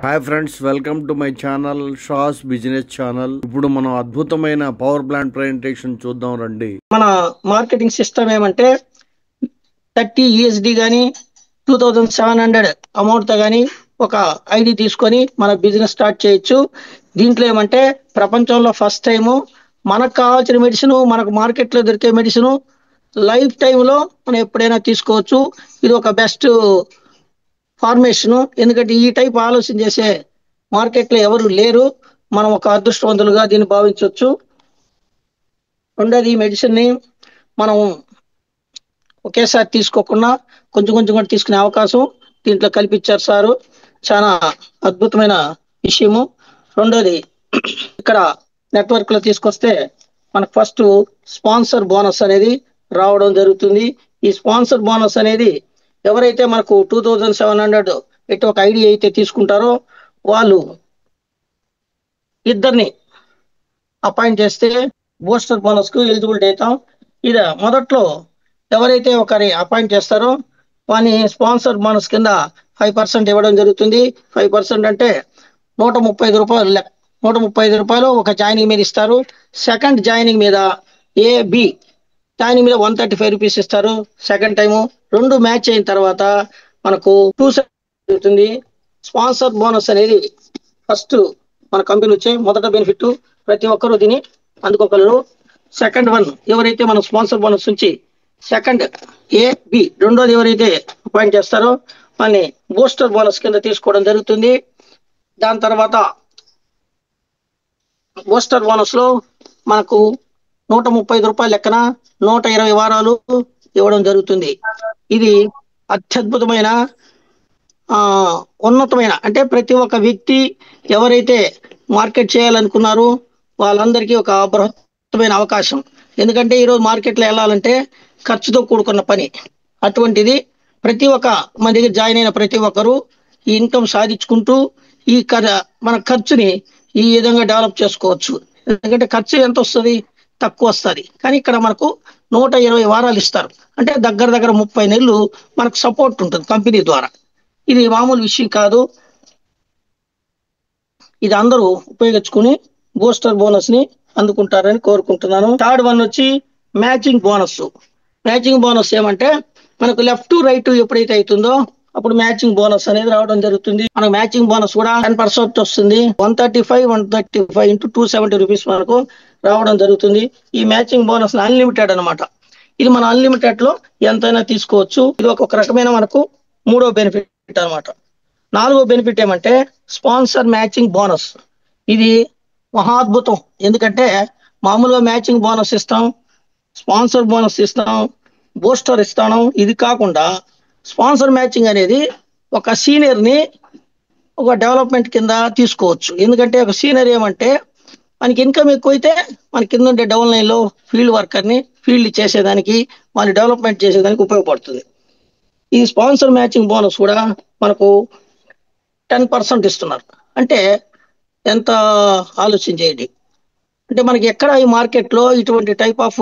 Hi friends, welcome to my channel షాస్ business channel. ఇప్పుడు మనం అద్భుతమైన పవర్ ప్లాంట్ ప్రెజెంటేషన్ చూద్దాం రండి. మన మార్కెటింగ్ సిస్టమ్ ఏమంటే 30 USD కానీ 2700 అమౌంట్తో కానీ ఒక ఐడి తీసుకొని మన బిజినెస్ స్టార్ట్ చేయొచ్చు. దీంట్లో ఏమంటే ప్రపంచంలో ఫస్ట్ టైము మనకు కావాల్సిన మెడిసిన్, మనకు మార్కెట్లో దొరికే మెడిసిన్ లైఫ్ టైంలో మనం ఎప్పుడైనా తీసుకోవచ్చు. ఇది ఒక బెస్ట్ ఫార్మేషన్. ఎందుకంటే ఈ టైప్ ఆలోచన చేసే మార్కెట్లో ఎవరు లేరు. మనం ఒక అదృష్టవంతులుగా దీన్ని భావించవచ్చు. రెండోది, ఈ మెడిసిన్ని మనం ఒకేసారి తీసుకోకుండా కొంచెం కొంచెం కూడా తీసుకునే అవకాశం దీంట్లో కల్పించారు సారు. చాలా అద్భుతమైన విషయము. రెండోది, ఇక్కడ నెట్వర్క్లో తీసుకొస్తే మనకు ఫస్ట్ స్పాన్సర్ బోనస్ అనేది రావడం జరుగుతుంది. ఈ స్పాన్సర్ బోనస్ అనేది ఎవరైతే మనకు 2700 పెట్టి ఒక ఐడి అయితే తీసుకుంటారో వాళ్ళు ఇద్దరిని అపాయింట్ చేస్తే బూస్టర్ బోనస్కు ఎలిజిబిలిటీ అవుతాం. ఇది మొదట్లో ఎవరైతే ఒకరి అపాయింట్ చేస్తారో వాని స్పాన్సర్ బోనస్ కింద 5% ఇవ్వడం జరుగుతుంది. 5% అంటే 135 రూపాయలు. 135 రూపాయలు ఒక జాయినింగ్ మీద ఇస్తారు. సెకండ్ జాయినింగ్ మీద AB జాయినింగ్ మీద 135 రూపీస్ ఇస్తారు సెకండ్ టైము. రెండు మ్యాచ్ అయిన తర్వాత మనకు 270 జరుగుతుంది. స్పాన్సర్ బోనస్ అనేది ఫస్ట్ మన కంపెనీ వచ్చే మొదట బెనిఫిట్. ప్రతి ఒక్కరూ దీన్ని అందుకోగలరు. సెకండ్ వన్, ఎవరైతే మన స్పాన్సర్ బోనస్ నుంచి సెకండ్ AB రెండోది ఎవరైతే అపాయింట్ చేస్తారో వాళ్ళని బూస్టర్ బోనస్ కింద తీసుకోవడం జరుగుతుంది. దాని తర్వాత బూస్టర్ బోనస్ లో మనకు 135 రూపాయల లెక్కన 120 వారాలు ఇవ్వడం జరుగుతుంది. ఇది అత్యద్భుతమైన ఉన్నతమైన, అంటే ప్రతి ఒక్క వ్యక్తి ఎవరైతే మార్కెట్ చేయాలనుకున్నారో వాళ్ళందరికీ ఒక బృహత్తమైన అవకాశం. ఎందుకంటే ఈరోజు మార్కెట్లో వెళ్ళాలంటే ఖర్చుతో కూడుకున్న పని. అటువంటిది ప్రతి ఒక్క మన దగ్గర జాయిన్ అయిన ప్రతి ఒక్కరు ఈ ఇన్కమ్ సాధించుకుంటూ ఈ మన ఖర్చుని ఈ విధంగా డెవలప్ చేసుకోవచ్చు. ఎందుకంటే ఖర్చు ఎంత వస్తుంది? తక్కువ వస్తుంది. కానీ ఇక్కడ మనకు 120 వారాలు ఇస్తారు. అంటే దగ్గర దగ్గర 30 నెలలు మనకు సపోర్ట్ ఉంటుంది కంపెనీ ద్వారా. ఇది మామూలు విషయం కాదు. ఇది అందరూ ఉపయోగించుకుని బూస్టర్ బోనస్ ని అందుకుంటారని కోరుకుంటున్నాను. థర్డ్ వన్ వచ్చి మ్యాచింగ్ బోనస్. మ్యాచింగ్ బోనస్ ఏమంటే మనకు లెఫ్ట్ రైట్ ఎప్పుడైతే అవుతుందో అప్పుడు మ్యాచింగ్ బోనస్ అనేది రావడం జరుగుతుంది. మనకు మ్యాచింగ్ బోనస్ కూడా 10% వస్తుంది. 135 ఇంటూ 270 రూపీస్ మనకు రావడం జరుగుతుంది. ఈ మ్యాచింగ్ బోనస్ అన్లిమిటెడ్ అనమాట. ఇది మన అన్లిమిటెడ్ లో ఎంతైనా తీసుకోవచ్చు. ఇది ఒక రకమైన మనకు మూడో బెనిఫిట్ అనమాట. నాలుగో బెనిఫిట్ ఏమంటే స్పాన్సర్ మ్యాచింగ్ బోనస్. ఇది మహాద్భుతం. ఎందుకంటే మామూలుగా మ్యాచింగ్ బోనస్ ఇస్తాం, స్పాన్సర్ బోనస్ ఇస్తాం, బూస్టర్ ఇస్తాను. ఇది కాకుండా స్పాన్సర్ మ్యాచింగ్ అనేది ఒక సీనియర్ని ఒక డెవలప్మెంట్ కింద తీసుకోవచ్చు. ఎందుకంటే ఒక సీనియర్ ఏమంటే మనకి ఇన్కమ్ ఎక్కువైతే మన కింద ఉండే డౌన్ లైన్లో ఫీల్డ్ వర్కర్ని ఫీల్డ్ చేసేదానికి, వాళ్ళని డెవలప్మెంట్ చేసేదానికి ఉపయోగపడుతుంది. ఈ స్పాన్సర్ మ్యాచింగ్ బోనస్ కూడా మనకు 10% ఇస్తున్నారు. అంటే ఎంత ఆలోచన చేయండి. అంటే మనకి ఎక్కడ ఈ మార్కెట్లో ఇటువంటి టైప్ ఆఫ్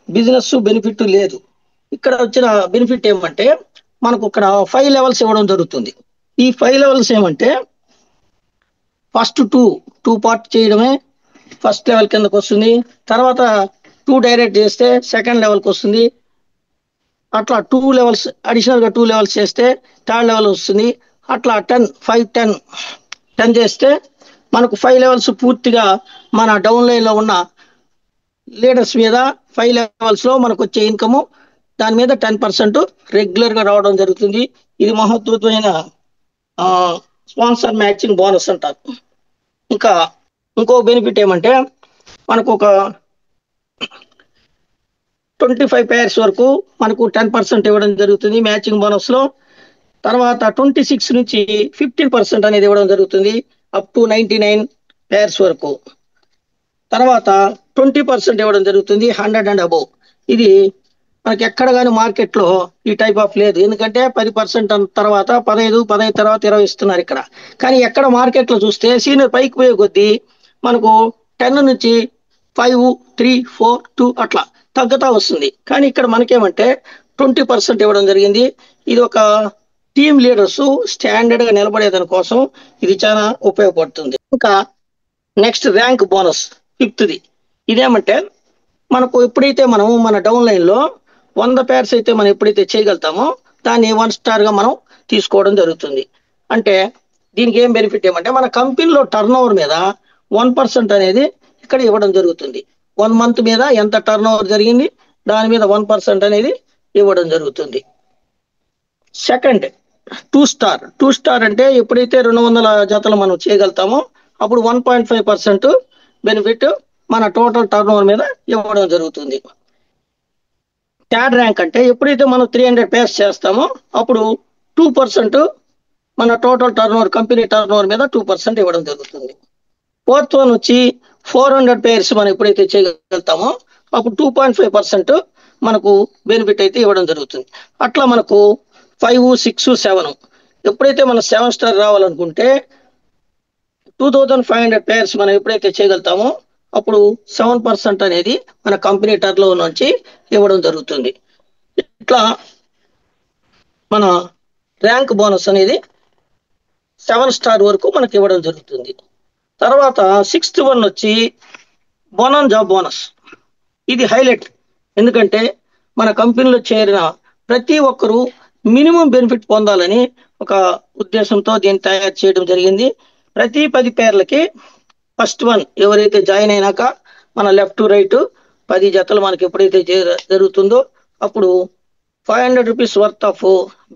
బిజినెస్ బెనిఫిట్ లేదు. ఇక్కడ వచ్చిన బెనిఫిట్ ఏమంటే మనకు ఇక్కడ 5 లెవెల్స్ ఇవ్వడం జరుగుతుంది. ఈ 5 లెవెల్స్ ఏమంటే ఫస్ట్ 2 పార్ట్ చేయడమే ఫస్ట్ లెవెల్ కిందకు వస్తుంది. తర్వాత 2 డైరెక్ట్ చేస్తే సెకండ్ లెవెల్కి వస్తుంది. అట్లా 2 లెవెల్స్ అడిషనల్గా 2 లెవెల్స్ చేస్తే థర్డ్ లెవెల్ వస్తుంది. అట్లా 10 చేస్తే మనకు 5 లెవెల్స్ పూర్తిగా మన డౌన్ లైన్లో ఉన్న లీడర్స్ మీద 5 లెవెల్స్లో మనకు వచ్చే ఇన్కము దాని మీద 10% రెగ్యులర్గా రావడం జరుగుతుంది. ఇది మహత్వమైన స్పాన్సర్ మ్యాచింగ్ బోనస్ అంటారు. ఇంకా ఇంకో బెనిఫిట్ ఏమంటే మనకు ఒక 25 పేర్స్ వరకు మనకు 10% ఇవ్వడం జరుగుతుంది మ్యాచింగ్ బోనస్లో. తర్వాత 26 నుంచి 15% అనేది ఇవ్వడం జరుగుతుంది అప్ టు 99 పేర్స్ వరకు. తర్వాత 20% ఇవ్వడం జరుగుతుంది 100 అండ్ అబోవ్. ఇది మనకి ఎక్కడ కానీ మార్కెట్లో ఈ టైప్ ఆఫ్ లేదు. ఎందుకంటే 10% తర్వాత 15 తర్వాత 20 ఇస్తున్నారు ఇక్కడ. కానీ ఎక్కడ మార్కెట్లో చూస్తే సీనియర్ పైకి పోయే కొద్దీ మనకు 10 నుంచి 5, 3, 4, 2 అట్లా తగ్గుతా వస్తుంది. కానీ ఇక్కడ మనకేమంటే 20% ఇవ్వడం జరిగింది. ఇది ఒక టీమ్ లీడర్స్ స్టాండర్డ్ గా నిలబడే దానికోసం ఇది చాలా ఉపయోగపడుతుంది. ఇంకా నెక్స్ట్ ర్యాంక్ బోనస్ ఫిఫ్త్ది. ఇదేమంటే మనకు ఎప్పుడైతే మనము మన డౌన్ లైన్ లో 100 పేర్స్ అయితే మనం ఎప్పుడైతే చేయగలుగుతామో దాన్ని 1 స్టార్ గా మనం తీసుకోవడం జరుగుతుంది. అంటే దీనికి ఏం బెనిఫిట్ ఏమంటే మన కంపెనీలో టర్న్ ఓవర్ మీద 1% అనేది ఇక్కడ ఇవ్వడం జరుగుతుంది. 1 మంత్ మీద ఎంత టర్న్ ఓవర్ జరిగింది దాని మీద 1% అనేది ఇవ్వడం జరుగుతుంది. Second 2 star. 2 స్టార్ అంటే ఎప్పుడైతే 200 జతలు మనం చేయగలుగుతామో అప్పుడు 1.5% బెనిఫిట్ మన టోటల్ టర్న్ ఓవర్ మీద ఇవ్వడం జరుగుతుంది. థర్డ్ ర్యాంక్ అంటే ఎప్పుడైతే మనం 300 పేర్స్ చేస్తామో అప్పుడు 2% మన total turn over company turn over మీద 2% ఇవ్వడం జరుగుతుంది. ఫోర్త్ వన్ వచ్చి 400 పేర్స్ మనం ఎప్పుడైతే చేయగలుగుతామో అప్పుడు 2.5% మనకు బెనిఫిట్ అయితే ఇవ్వడం జరుగుతుంది. అట్లా మనకు 5, 6, 7 ఎప్పుడైతే మనం 7 స్టార్ రావాలనుకుంటే 2500 పేర్స్ మనం ఎప్పుడైతే చేయగలుగుతామో అప్పుడు 7% అనేది మన కంపెనీ టర్న్ ఓవర్ నుంచి ఇవ్వడం జరుగుతుంది. ఇట్లా మన ర్యాంక్ బోనస్ అనేది 7 స్టార్ వరకు మనకి ఇవ్వడం జరుగుతుంది. తర్వాత 6th వన్ వచ్చి బోనన్జా బోనస్. ఇది హైలైట్. ఎందుకంటే మన కంపెనీలో చేరిన ప్రతి ఒక్కరూ మినిమం బెనిఫిట్ పొందాలని ఒక ఉద్దేశంతో దీన్ని తయారు చేయడం జరిగింది. ప్రతి 10 పేర్లకి ఫస్ట్ వన్ ఎవరైతే జాయిన్ అయినాక మన లెఫ్ట్ రైట్ 10 జతలు మనకి ఎప్పుడైతే జరుగుతుందో అప్పుడు 500 రూపీస్ వర్త్ ఆఫ్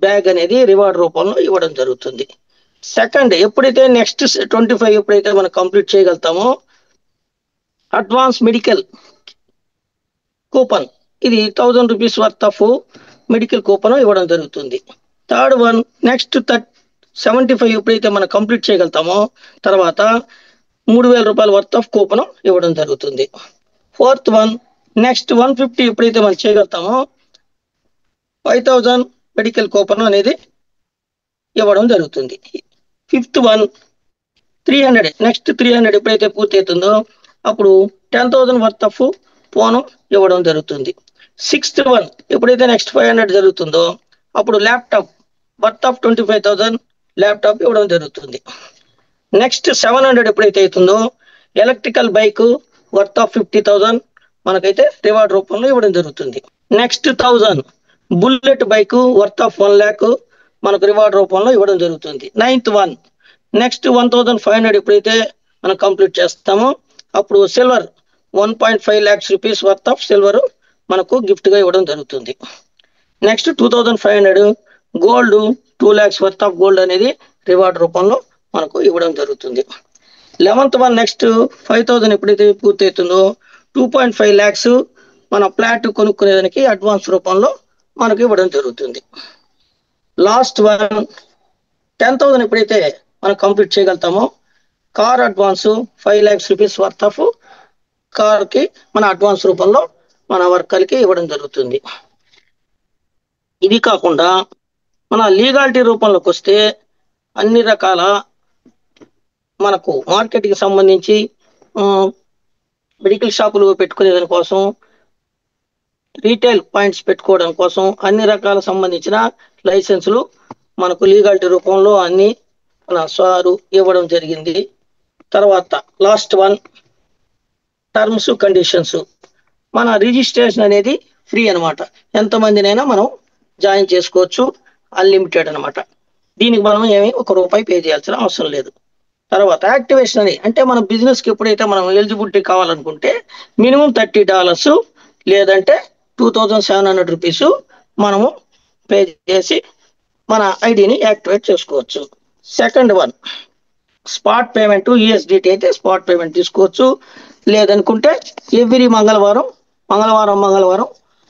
బ్యాగ్ అనేది రివార్డ్ రూపంలో ఇవ్వడం జరుగుతుంది. సెకండ్ ఎప్పుడైతే నెక్స్ట్ 25 ఎప్పుడైతే మనం కంప్లీట్ చేయగలుగుతామో అడ్వాన్స్ మెడికల్ కూపన్, ఇది 1000 rupees worth of medical coupon ఇవ్వడం జరుగుతుంది. థర్డ్ వన్ నెక్స్ట్ 75 ఎప్పుడైతే మనం కంప్లీట్ చేయగలుగుతామో తర్వాత 3000 రూపాయల వర్త్ ఆఫ్ కూపన్ ఇవ్వడం జరుగుతుంది. ఫోర్త్ వన్ నెక్స్ట్ 150 ఎప్పుడైతే మనం చేయగలుగుతామో 5000 మెడికల్ కూపన్ అనేది ఇవ్వడం జరుగుతుంది. ఫిఫ్త్ వన్ 300 నెక్స్ట్ 300 ఎప్పుడైతే పూర్తి అవుతుందో అప్పుడు 10,000 వర్త్ ఆఫ్ ఫోన్ ఇవ్వడం జరుగుతుంది. 6th వన్ ఎప్పుడైతే నెక్స్ట్ 500 జరుగుతుందో అప్పుడు ల్యాప్టాప్ వర్త్ ఆఫ్ 25,000 ల్యాప్టాప్ ఇవ్వడం జరుగుతుంది. నెక్స్ట్ 700 ఎప్పుడైతే అవుతుందో ఎలక్ట్రికల్ బైక్ వర్త్ ఆఫ్ 50,000 మనకైతే రివార్డ్ రూపంలో ఇవ్వడం జరుగుతుంది. Next 1000 bullet bike worth of 1 lakh మనకు రివార్డ్ రూపంలో ఇవ్వడం జరుగుతుంది. 9th వన్ నెక్స్ట్ 1500 ఎప్పుడైతే మనం కంప్లీట్ చేస్తామో అప్పుడు silver 1.5 lakhs rupees worth of silver మనకు గిఫ్ట్ గా ఇవ్వడం జరుగుతుంది. Next 2500 gold 2 lakhs worth of gold అనేది రివార్డ్ రూపంలో మనకు ఇవ్వడం జరుగుతుంది. 11th వన్ నెక్స్ట్ 5000 ఎప్పుడైతే పూర్తి అవుతుందో 2.5 lakhs మన ఫ్లాట్ కొనుక్కునేదానికి అడ్వాన్స్ రూపంలో మనకు ఇవ్వడం జరుగుతుంది. లాస్ట్ వన్ 10,000 ఎప్పుడైతే మనం కంప్లీట్ చేయగలుగుతామో car advance 5 lakhs rupees worth of car కి మన అడ్వాన్స్ రూపంలో మన వర్కర్కి ఇవ్వడం జరుగుతుంది. ఇది కాకుండా మన లీగాలిటీ రూపంలోకి వస్తే అన్ని రకాల మనకు మార్కెట్కి సంబంధించి మెడికల్ షాపులు పెట్టుకునే దానికోసం రీటైల్ పాయింట్స్ పెట్టుకోవడం కోసం అన్ని రకాల సంబంధించిన లైసెన్సులు మనకు లీగాలిటీ రూపంలో అన్ని మన సారు ఇవ్వడం జరిగింది. తర్వాత లాస్ట్ వన్ టర్మ్స్ కండిషన్స్. మన రిజిస్ట్రేషన్ అనేది ఫ్రీ అనమాట. ఎంతమందినైనా మనం జాయిన్ చేసుకోవచ్చు, అన్లిమిటెడ్ అనమాట. దీనికి మనం ఏమి ₹1 పే చేయాల్సిన అవసరం లేదు. తర్వాత యాక్టివేషన్ అని అంటే మన బిజినెస్కి ఎప్పుడైతే మనం ఎలిజిబిలిటీ కావాలనుకుంటే మినిమం $30 లేదంటే 2700 రూపీస్ మనము పే చేసి మన ఐడిని యాక్టివేట్ చేసుకోవచ్చు. Second one spot payment, USDT అయితే స్పాట్ పేమెంట్ తీసుకోవచ్చు. లేదనుకుంటే ఎవ్రీ మంగళవారం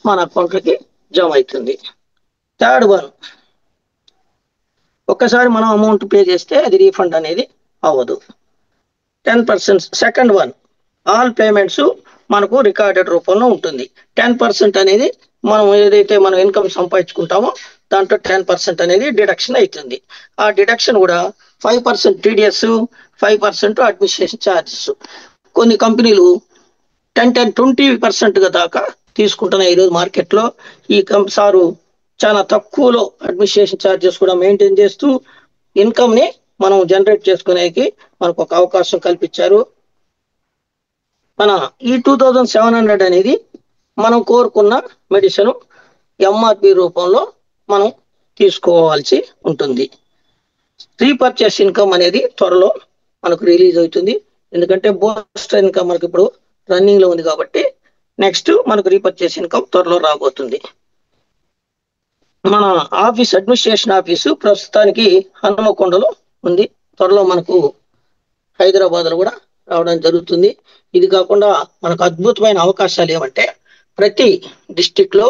మన అకౌంట్లకి జమ అవుతుంది. థర్డ్ వన్ ఒక్కసారి మనం అమౌంట్ పే చేస్తే అది రీఫండ్ అనేది అవ్వదు. 10%. సెకండ్ వన్ ఆల్ పేమెంట్స్ మనకు రికార్డెడ్ రూపంలో ఉంటుంది. 10% అనేది మనం ఏదైతే మనం ఇన్కమ్ సంపాదించుకుంటామో దాంట్లో 10% అనేది డిడక్షన్ అవుతుంది. ఆ డిడక్షన్ కూడా 5% TDS, 5% అడ్మినిస్ట్రేషన్ ఛార్జెస్. కొన్ని కంపెనీలు 10-20% దాకా తీసుకుంటున్నాయి ఈరోజు మార్కెట్లో. ఈ సారు చాలా తక్కువలో అడ్మినిస్ట్రేషన్ ఛార్జెస్ కూడా మెయింటైన్ చేస్తూ ఇన్కమ్ ని మనం జనరేట్ చేసుకునేకి మనకు ఒక అవకాశం కల్పించారు. మన ఈ 2700 అనేది మనం కోరుకున్న మెడిసిన్ ఎంఆర్పి రూపంలో మనం తీసుకోవాల్సి ఉంటుంది. రీపర్చేస్ ఇన్కమ్ అనేది త్వరలో మనకు రిలీజ్ అవుతుంది. ఎందుకంటే బూస్టర్ ఇన్కమ్ మనకి ఇప్పుడు రన్నింగ్ లో ఉంది కాబట్టి నెక్స్ట్ మనకు రీపర్చేస్ ఇన్కమ్ త్వరలో రాబోతుంది. మన ఆఫీస్ అడ్మినిస్ట్రేషన్ ఆఫీసు ప్రస్తుతానికి హనుమకొండలో ఉంది. త్వరలో మనకు హైదరాబాద్ లో కూడా రావడం జరుగుతుంది. ఇది కాకుండా మనకు అద్భుతమైన అవకాశాలు ఏమంటే ప్రతి డిస్టిక్ లో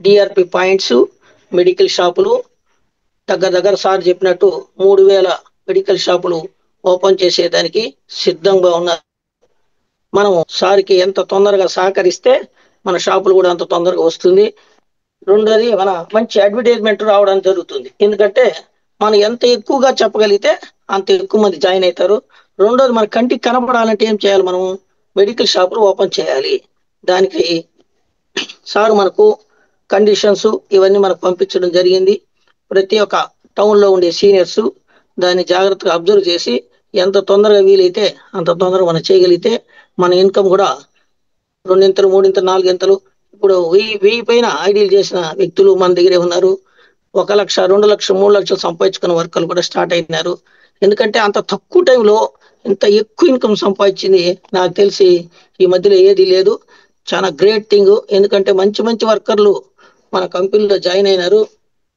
డిఆర్పి పాయింట్స్, మెడికల్ షాపులు దగ్గర సార్ చెప్పినట్టు 3000 మెడికల్ షాపులు ఓపెన్ చేసేదానికి సిద్ధంగా ఉన్నారు. మనం సార్కి ఎంత తొందరగా సహకరిస్తే మన షాపులు కూడా అంత తొందరగా వస్తుంది. రెండోది మన మంచి అడ్వర్టైజ్మెంట్ రావడం జరుగుతుంది. ఎందుకంటే మనం ఎంత ఎక్కువగా చెప్పగలిగితే అంత ఎక్కువ మంది జాయిన్ అవుతారు. రెండోది మన కంటికి కనపడాలంటే ఏం చేయాలి, మనం మెడికల్ షాపులు ఓపెన్ చేయాలి. దానికి సార్ మనకు కండిషన్స్ ఇవన్నీ మనకు పంపించడం జరిగింది. ప్రతి ఒక్క టౌన్ లో ఉండే సీనియర్స్ దాన్ని జాగ్రత్తగా అబ్జర్వ్ చేసి ఎంత తొందరగా వీలైతే అంత తొందరగా మనం చేయగలిగితే మన ఇన్కమ్ కూడా 2 ఇంతలు 3 ఇంతలు 4 ఇంతలు ఇప్పుడు 1000 పైన ఐడియల్ చేసిన వ్యక్తులు మన దగ్గరే ఉన్నారు. 1 లక్ష 2 లక్షలు 3 లక్షలు సంపాదించుకున్న వర్కర్లు కూడా స్టార్ట్ అయినారు. ఎందుకంటే అంత తక్కువ టైంలో ఇంత ఎక్కువ ఇన్కమ్ సంపాదించింది నాకు తెలిసి ఈ మధ్యలో ఏది లేదు. చాలా గ్రేట్ థింగ్. ఎందుకంటే మంచి మంచి వర్కర్లు మన కంపెనీలో జాయిన్ అయినారు.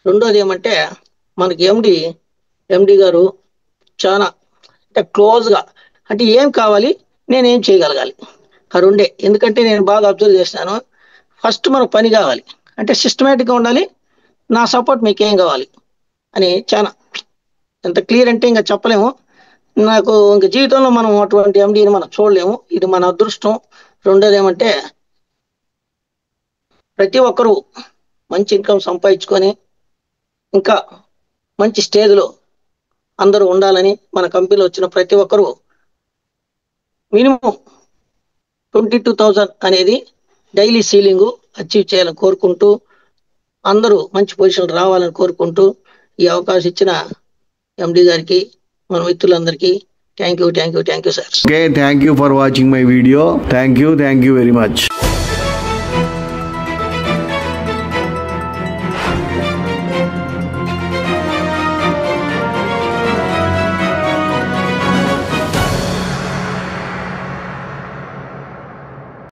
రెండోది ఏమంటే మనకి ఎండి గారు చాలా అంటే క్లోజ్ గా అంటే ఏం కావాలి నేనేం చేయగలగాలి ఆ రెండే. ఎందుకంటే నేను బాగా అబ్జర్వ్ చేస్తాను. ఫస్ట్ మనకు పని కావాలి అంటే సిస్టమేటిక్ గా ఉండాలి. నా సపోర్ట్ మీకు ఏం కావాలి అని చాలా ఎంత క్లియర్ అంటే ఇంకా చెప్పలేము. నాకు ఇంక జీవితంలో మనం అటువంటి ఎండిని మనం చూడలేము. ఇది మన అదృష్టం. రెండోది ఏమంటే ప్రతి ఒక్కరూ మంచి ఇన్కమ్ సంపాదించుకొని ఇంకా మంచి స్టేజ్లో అందరూ ఉండాలని మన కంపెనీలో వచ్చిన ప్రతి ఒక్కరూ మినిమం 22,000 అనేది డైలీ సీలింగ్ అచీవ్ చేయాలని కోరుకుంటూ అందరూ మంచి పొజిషన్ రావాలని కోరుకుంటూ ఈ అవకాశం ఇచ్చిన ఎండి గారికి మన మిత్రులందరికీ thank you sir. Okay, thank you for watching my video. Thank you very much.